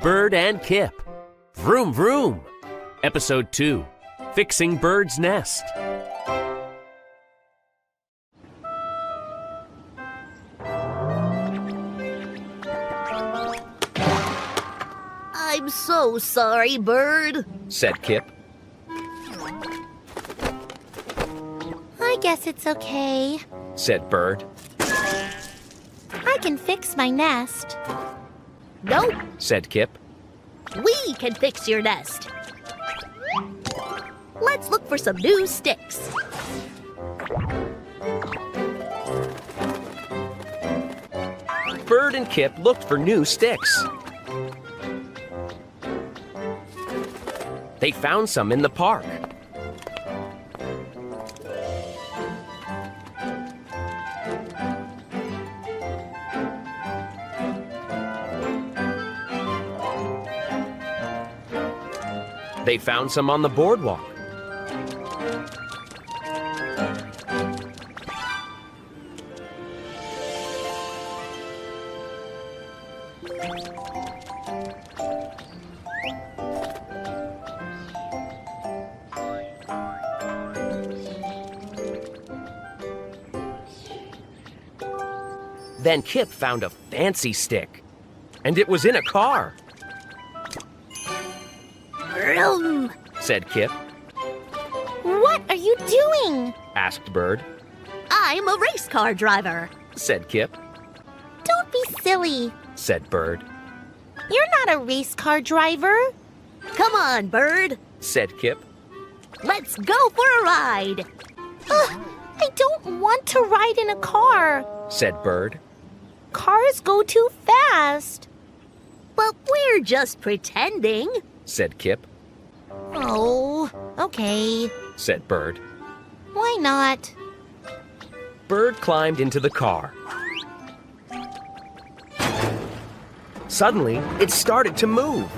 Bird and Kip. Vroom, vroom. Episode 2, Fixing Bird's Nest. I'm so sorry, Bird, said Kip. I guess it's okay. Said Bird. I can fix my nest. Nope, Said Kip. we can fix your nest. Let's look for some new sticks. Bird and Kip looked for new sticks. They found some in the park. They found some on the boardwalk. Then Kip found a fancy stick, and it was in a car. Vroom! Said Kip. What are you doing? Asked Bird. I'm a race car driver. Said Kip. Don't be silly. Said Bird. You're not a race car driver. Come on, Bird. Said Kip. Let's go for a ride. I don't want to ride in a car. Said Bird. Cars go too fast. But we're just pretending. Said Kip. Oh, okay. Said Bird. Why not? Bird climbed into the car. Suddenly, it started to move.